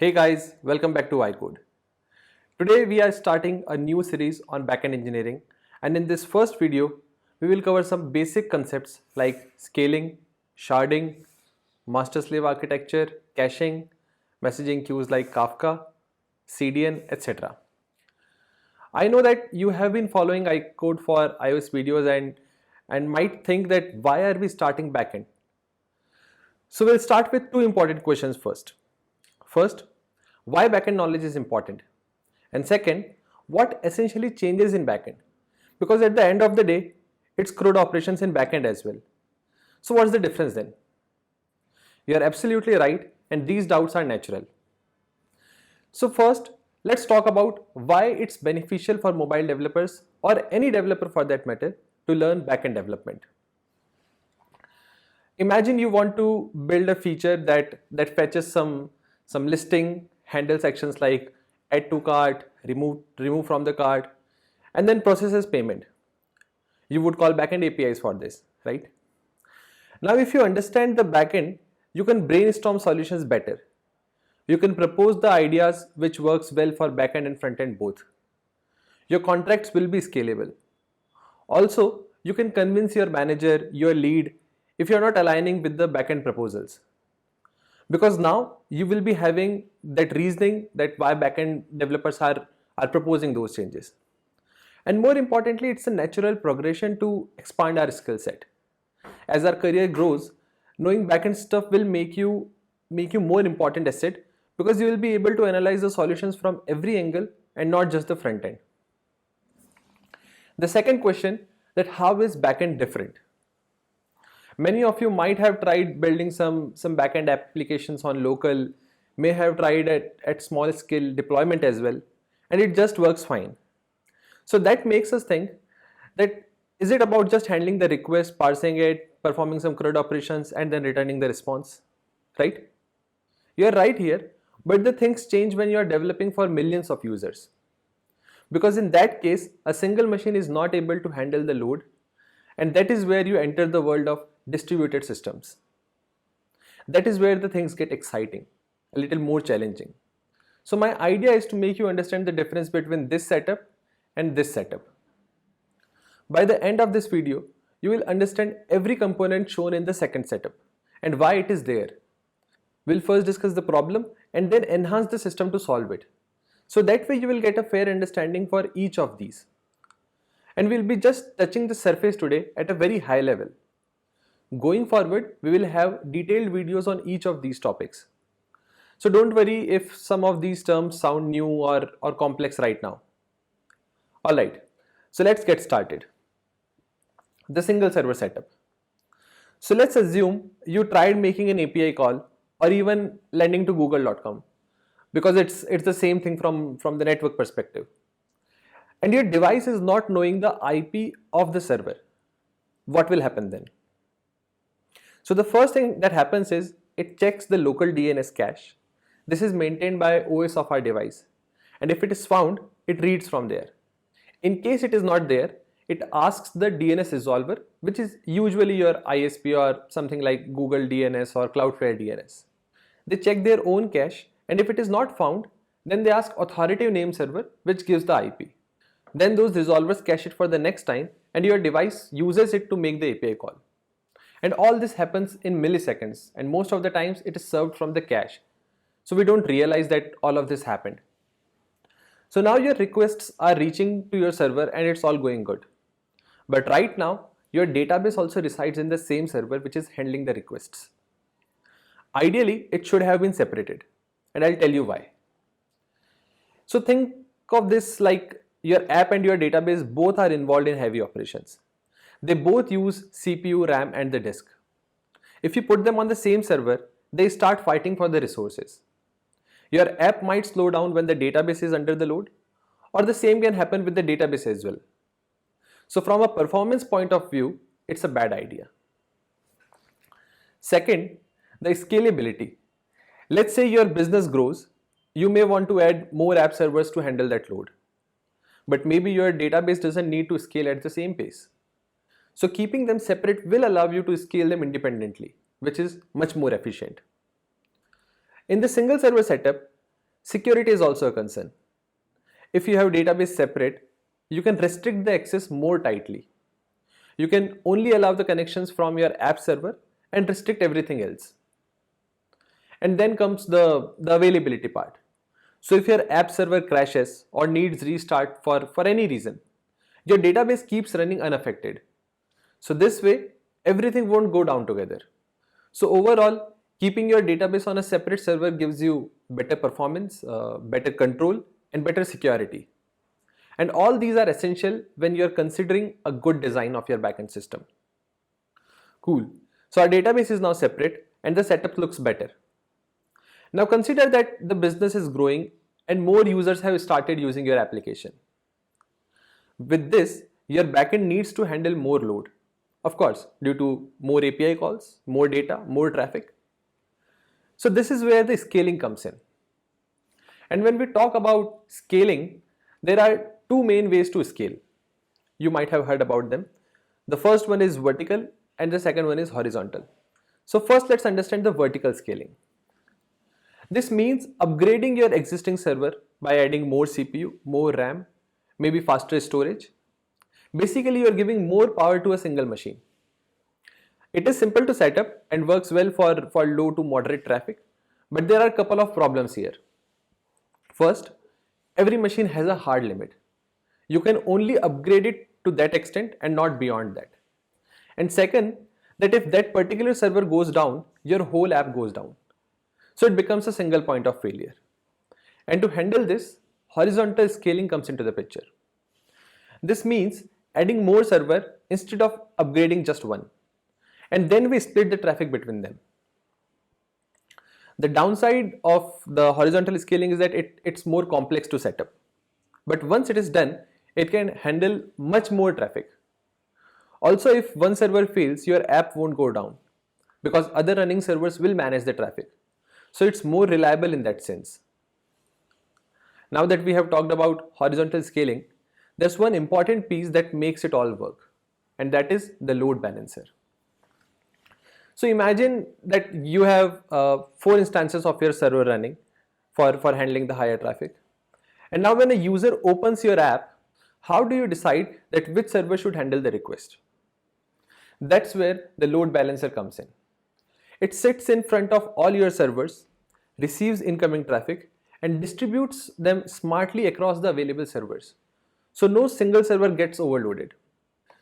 Hey guys, welcome back to iCode. Today we are starting a new series on backend engineering, and in this first video we will cover some basic concepts like scaling, sharding, master-slave architecture, caching, messaging queues like Kafka, CDN, etc. I know that you have been following iCode for iOS videos and might think that why are we starting backend? So we'll start with two important questions first. First, why backend knowledge is important? And second, what essentially changes in backend? Because at the end of the day, it's CRUD operations in backend as well. So what's the difference then? You are absolutely right, and these doubts are natural. So first, let's talk about why it's beneficial for mobile developers or any developer for that matter to learn backend development. Imagine you want to build a feature that fetches some listing, handle sections like add to cart, remove from the cart, and then processes payment. You would call backend APIs for this, right? Now, if you understand the backend, you can brainstorm solutions better. You can propose the ideas which works well for backend and frontend both. Your contracts will be scalable. Also, you can convince your manager, your lead, if you're not aligning with the backend proposals. Because now you will be having that reasoning that why backend developers are proposing those changes. And more importantly, it's a natural progression to expand our skill set. As our career grows, knowing backend stuff will make you more important asset because you will be able to analyze the solutions from every angle and not just the front end. The second question, that how is backend different? Many of you might have tried building some backend applications on local, may have tried at small scale deployment as well, and it just works fine. So that makes us think that is it about just handling the request, parsing it, performing some CRUD operations, and then returning the response, right? You're right here, but the things change when you are developing for millions of users. Because in that case, a single machine is not able to handle the load, and that is where you enter the world of distributed systems. That is where the things get exciting, a little more challenging. So my idea is to make you understand the difference between this setup and this setup. By the end of this video, you will understand every component shown in the second setup and why it is there. We'll first discuss the problem and then enhance the system to solve it. So that way you will get a fair understanding for each of these. And we'll be just touching the surface today at a very high level. Going forward, we will have detailed videos on each of these topics. So don't worry if some of these terms sound new or complex right now. Alright, so let's get started. The single server setup. So let's assume you tried making an API call or even landing to google.com because it's the same thing from the network perspective. And your device is not knowing the IP of the server. What will happen then? So the first thing that happens is it checks the local DNS cache. This is maintained by OS of our device. And if it is found, it reads from there. In case it is not there, it asks the DNS resolver, which is usually your ISP or something like Google DNS or Cloudflare DNS. They check their own cache, and if it is not found, then they ask authoritative name server, which gives the IP. Then those resolvers cache it for the next time, and your device uses it to make the API call. And all this happens in milliseconds, and most of the times it is served from the cache. So we don't realize that all of this happened. So now your requests are reaching to your server and it's all going good. But right now, your database also resides in the same server which is handling the requests. Ideally, it should have been separated, and I'll tell you why. So think of this like your app and your database both are involved in heavy operations. They both use CPU, RAM, and the disk. If you put them on the same server, they start fighting for the resources. Your app might slow down when the database is under the load, or the same can happen with the database as well. So from a performance point of view, it's a bad idea. Second, the scalability. Let's say your business grows, you may want to add more app servers to handle that load. But maybe your database doesn't need to scale at the same pace. So keeping them separate will allow you to scale them independently, which is much more efficient. In the single server setup, Security is also a concern. If you have database separate, you can restrict the access more tightly. You can only allow the connections from your app server and restrict everything else. And then comes the availability part. So if your app server crashes or needs restart for any reason, your database keeps running unaffected. So this way, everything won't go down together. So overall, keeping your database on a separate server gives you better performance, better control, and better security. And all these are essential when you're considering a good design of your backend system. Cool. So our database is now separate and the setup looks better. Now consider that the business is growing and more users have started using your application. With this, your backend needs to handle more load. Of course, due to more API calls, more data, more traffic. So this is where the scaling comes in. And when we talk about scaling, there are two main ways to scale. You might have heard about them. The first one is vertical and the second one is horizontal. So first let's understand the vertical scaling. This means upgrading your existing server by adding more CPU, more RAM, maybe faster storage. Basically, you are giving more power to a single machine. It is simple to set up and works well for low to moderate traffic, but there are a couple of problems here. First, every machine has a hard limit. You can only upgrade it to that extent and not beyond that. And second, that if that particular server goes down, your whole app goes down. So it becomes a single point of failure. And to handle this, horizontal scaling comes into the picture. This means adding more server instead of upgrading just one. And then we split the traffic between them. The downside of the horizontal scaling is that it's more complex to set up. But once it is done, it can handle much more traffic. Also, if one server fails, your app won't go down because other running servers will manage the traffic. So it's more reliable in that sense. Now that we have talked about horizontal scaling, there's one important piece that makes it all work, and that is the load balancer. So imagine that you have 4 instances of your server running for handling the higher traffic. And now when a user opens your app, how do you decide that which server should handle the request? That's where the load balancer comes in. It sits in front of all your servers, receives incoming traffic, and distributes them smartly across the available servers. So no single server gets overloaded.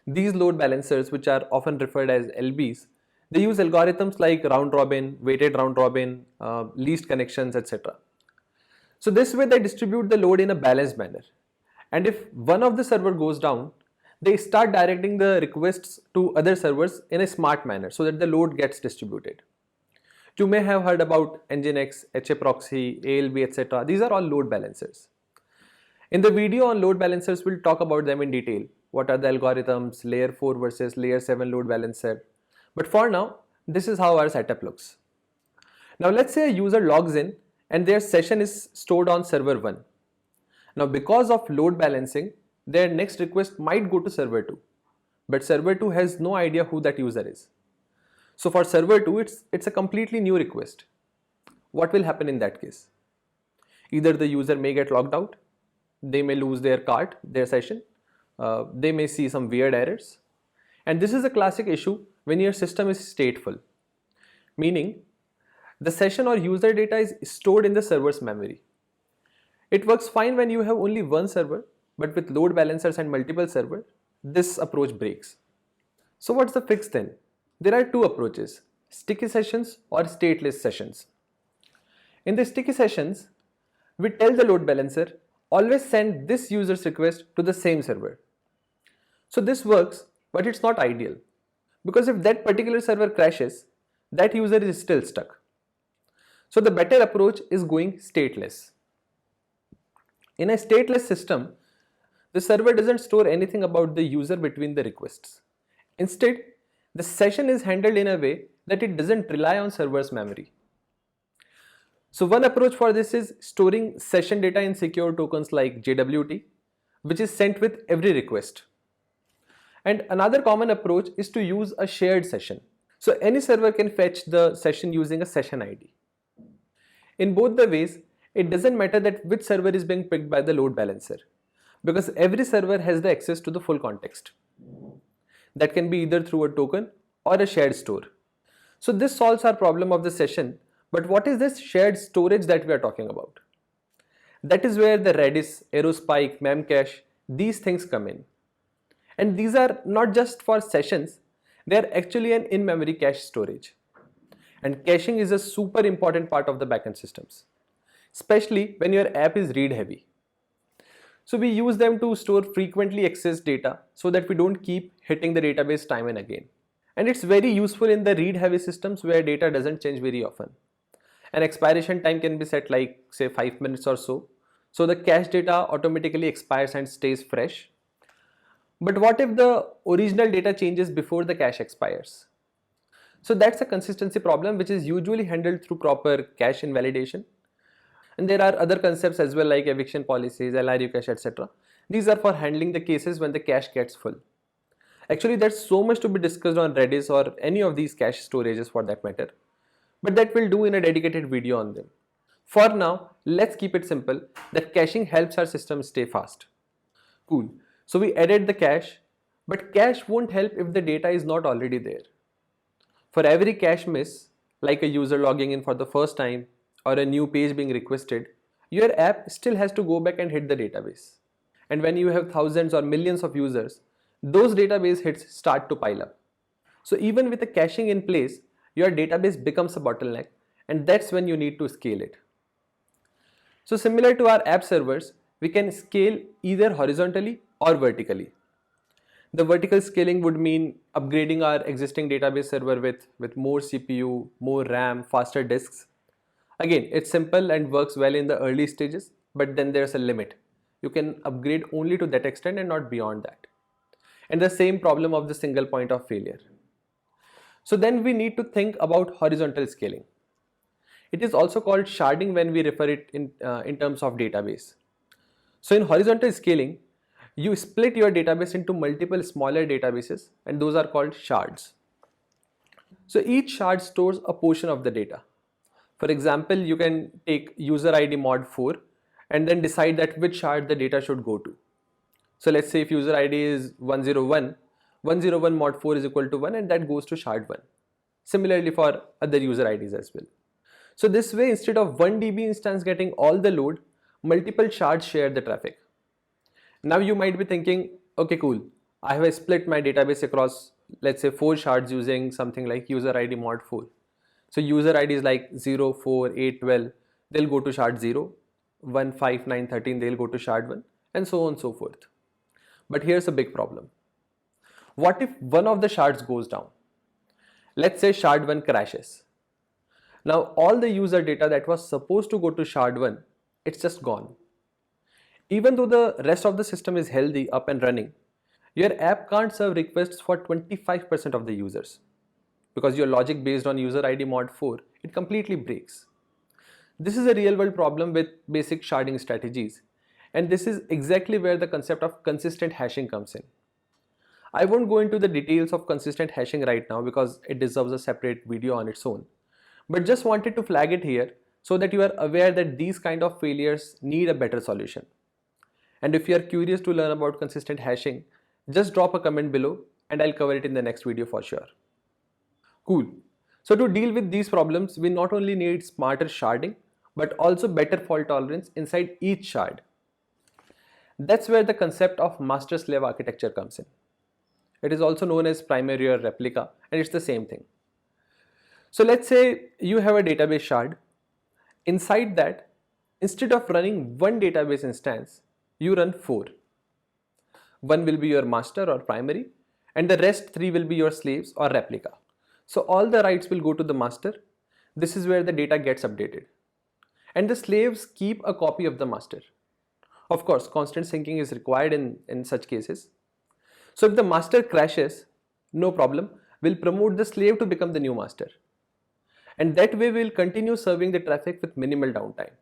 These load balancers, which are often referred as LBs, they use algorithms like round robin, weighted round robin, least connections, etc. So this way they distribute the load in a balanced manner. And if one of the server goes down, they start directing the requests to other servers in a smart manner so that the load gets distributed. You may have heard about Nginx, HA proxy, ALB, etc. These are all load balancers. In the video on load balancers, we'll talk about them in detail. What are the algorithms, layer 4 versus layer 7 load balancer. But for now, this is how our setup looks. Now let's say a user logs in and their session is stored on server 1. Now because of load balancing, their next request might go to server 2. But server 2 has no idea who that user is. So for server 2, it's a completely new request. What will happen in that case? Either the user may get logged out, they may lose their cart, their session, they may see some weird errors. And this is a classic issue when your system is stateful, meaning the session or user data is stored in the server's memory. It works fine when you have only one server, but with load balancers and multiple servers, this approach breaks. So what's the fix then? There are two approaches, sticky sessions or stateless sessions. In the sticky sessions, we tell the load balancer, always send this user's request to the same server. So this works, but it's not ideal. Because if that particular server crashes, that user is still stuck. So the better approach is going stateless. In a stateless system, the server doesn't store anything about the user between the requests. Instead, the session is handled in a way that it doesn't rely on server's memory. So one approach for this is storing session data in secure tokens like JWT, which is sent with every request. And another common approach is to use a shared session. So any server can fetch the session using a session ID. In both the ways, It doesn't matter that which server is being picked by the load balancer, because every server has the access to the full context. That can be either through a token or a shared store. So this solves our problem of the session, but what is this shared storage that we are talking about? That is where the Redis, Aerospike, Memcache, these things come in. And these are not just for sessions, they are actually an in-memory cache storage. And caching is a super important part of the backend systems, especially when your app is read heavy. So we use them to store frequently accessed data so that we don't keep hitting the database time and again. And it's very useful in the read heavy systems where data doesn't change very often. An expiration time can be set like say 5 minutes or so. So the cache data automatically expires and stays fresh. But what if the original data changes before the cache expires? So that's a consistency problem which is usually handled through proper cache invalidation. And there are other concepts as well like eviction policies, LRU cache, etc. These are for handling the cases when the cache gets full. Actually, there's so much to be discussed on Redis or any of these cache storages for that matter. But that we'll do in a dedicated video on them. For now, let's keep it simple that caching helps our system stay fast. Cool. So we added the cache, but cache won't help if the data is not already there. For every cache miss, like a user logging in for the first time or a new page being requested, your app still has to go back and hit the database. And when you have thousands or millions of users, those database hits start to pile up. So even with the caching in place, your database becomes a bottleneck, and that's when you need to scale it. So similar to our app servers, we can scale either horizontally or vertically. The vertical scaling would mean upgrading our existing database server with more CPU, more RAM, faster disks. Again, it's simple and works well in the early stages, but then there's a limit. You can upgrade only to that extent and not beyond that. And the same problem of the single point of failure. So then we need to think about horizontal scaling. It is also called sharding when we refer it in terms of database. So in horizontal scaling, you split your database into multiple smaller databases, and those are called shards. So each shard stores a portion of the data. For example, you can take user ID mod 4 and then decide that which shard the data should go to. So let's say if user ID is 101, 101 mod 4 is equal to 1 and that goes to shard 1. Similarly for other user IDs as well. So this way, instead of 1 DB instance getting all the load, multiple shards share the traffic. Now you might be thinking, okay, cool. I have split my database across, let's say 4 shards using something like user ID mod 4. So user IDs like 0, 4, 8, 12, they'll go to shard 0, 1, 5, 9, 13, they'll go to shard 1, and so on and so forth. But here's a big problem. What if one of the shards goes down? Let's say shard 1 crashes. Now all the user data that was supposed to go to shard 1, it's just gone. Even though the rest of the system is healthy, up and running, your app can't serve requests for 25% of the users. Because your logic based on user ID mod 4, it completely breaks. This is a real world problem with basic sharding strategies. And this is exactly where the concept of consistent hashing comes in. I won't go into the details of consistent hashing right now because it deserves a separate video on its own. But just wanted to flag it here so that you are aware that these kind of failures need a better solution. And if you are curious to learn about consistent hashing, just drop a comment below and I'll cover it in the next video for sure. Cool. So to deal with these problems, we not only need smarter sharding, but also better fault tolerance inside each shard. That's where the concept of master-slave architecture comes in. It is also known as primary or replica, and it's the same thing. So let's say you have a database shard. Inside that, instead of running one database instance, you run 4. One will be your master or primary, and the rest 3 will be your slaves or replica. So all the writes will go to the master. This is where the data gets updated. And the slaves keep a copy of the master. Of course, constant syncing is required in such cases. So if the master crashes, no problem, we'll promote the slave to become the new master. And that way we'll continue serving the traffic with minimal downtime.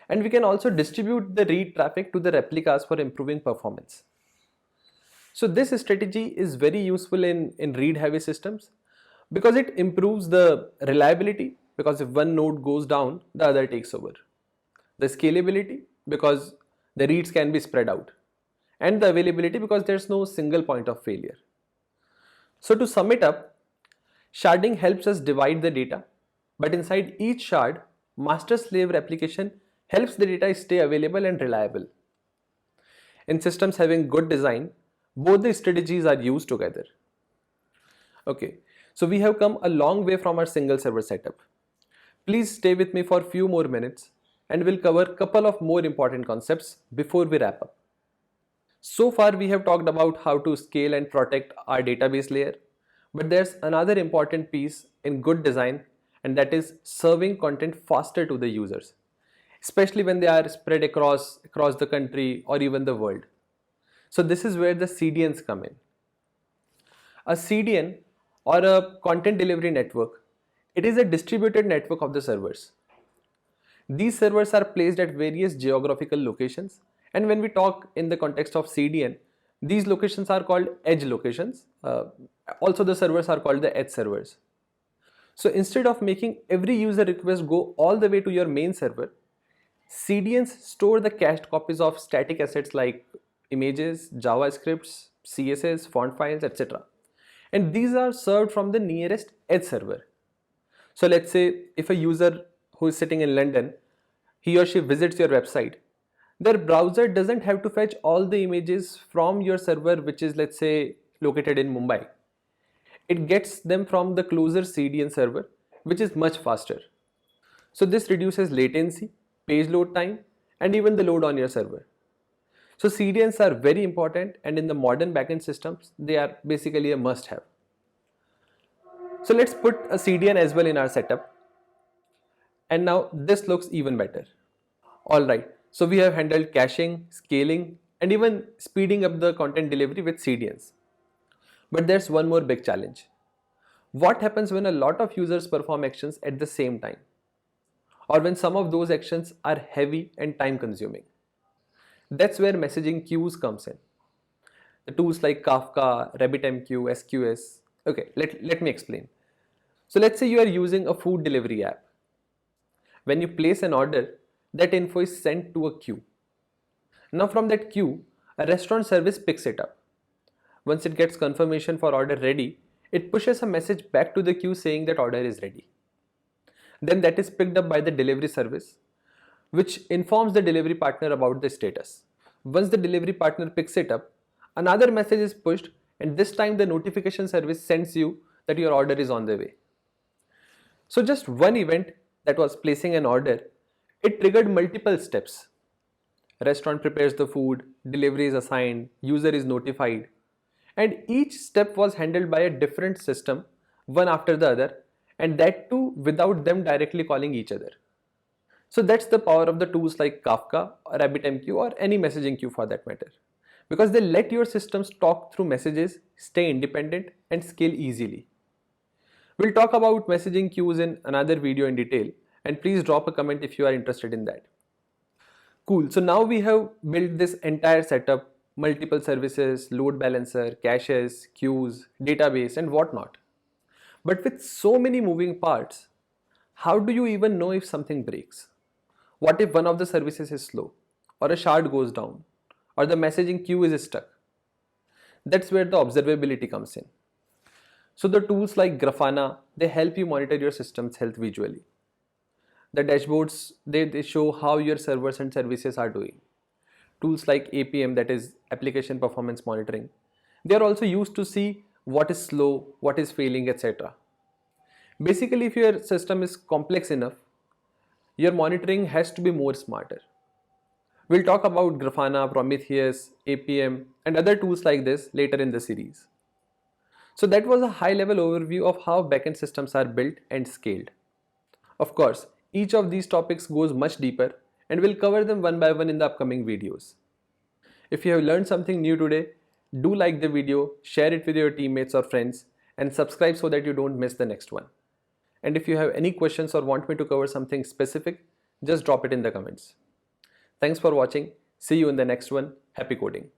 And we can also distribute the read traffic to the replicas for improving performance. So this strategy is very useful in read heavy systems because it improves the reliability because if one node goes down, the other takes over. The scalability, because the reads can be spread out. And the availability, because there's no single point of failure. So to sum it up, sharding helps us divide the data, but inside each shard, master-slave replication helps the data stay available and reliable. In systems having good design, both the strategies are used together. Okay, so we have come a long way from our single server setup. Please stay with me for a few more minutes and we'll cover a couple of more important concepts before we wrap up. So far we have talked about how to scale and protect our database layer, but there's another important piece in good design, and that is serving content faster to the users, especially when they are spread across the country or even the world. So this is where the CDNs come in. A CDN, or a content delivery network, it is a distributed network of the servers. These servers are placed at various geographical locations, and when we talk in the context of CDN, these locations are called edge locations. Also the servers are called the edge servers. So instead of making every user request go all the way to your main server, CDNs store the cached copies of static assets like images, JavaScripts, CSS, font files, etc. And these are served from the nearest edge server. So let's say if a user who is sitting in London, he or she visits your website, their browser doesn't have to fetch all the images from your server, which is, let's say, located in Mumbai. It gets them from the closer CDN server, which is much faster. So this reduces latency, page load time, and even the load on your server. So CDNs are very important, and in the modern backend systems, they are basically a must-have. So let's put a CDN as well in our setup. And now this looks even better. Alright, so we have handled caching, scaling, and even speeding up the content delivery with CDNs. But there's one more big challenge. What happens when a lot of users perform actions at the same time? Or when some of those actions are heavy and time consuming? That's where messaging queues comes in. The tools like Kafka, RabbitMQ, SQS. Okay, let me explain. So let's say you are using a food delivery app. When you place an order, that info is sent to a queue. Now from that queue, a restaurant service picks it up. Once it gets confirmation for order ready, it pushes a message back to the queue saying that order is ready. Then that is picked up by the delivery service, which informs the delivery partner about the status. Once the delivery partner picks it up, another message is pushed, and this time the notification service sends you that your order is on the way. So just one event, that was placing an order, it triggered multiple steps. Restaurant prepares the food, delivery is assigned, user is notified, and each step was handled by a different system, one after the other, and that too without them directly calling each other. So that's the power of the tools like Kafka or RabbitMQ or any messaging queue for that matter, because they let your systems talk through messages, stay independent, and scale easily. We'll talk about messaging queues in another video in detail, and please drop a comment if you are interested in that. Cool, so now we have built this entire setup, multiple services, load balancer, caches, queues, database, and whatnot. But with so many moving parts, how do you even know if something breaks? What if one of the services is slow, or a shard goes down, or the messaging queue is stuck? That's where the observability comes in. So the tools like Grafana, they help you monitor your system's health visually. The dashboards, they show how your servers and services are doing. Tools like APM, that is application performance monitoring, they are also used to see what is slow, what is failing, etc. Basically, if your system is complex enough, your monitoring has to be more smarter. We'll talk about Grafana, Prometheus, APM, and other tools like this later in the series. So that was a high-level overview of how backend systems are built and scaled. Of course, each of these topics goes much deeper, and we'll cover them one by one in the upcoming videos. If you have learned something new today, do like the video, share it with your teammates or friends, and subscribe so that you don't miss the next one. And if you have any questions or want me to cover something specific, just drop it in the comments. Thanks for watching. See you in the next one. Happy coding.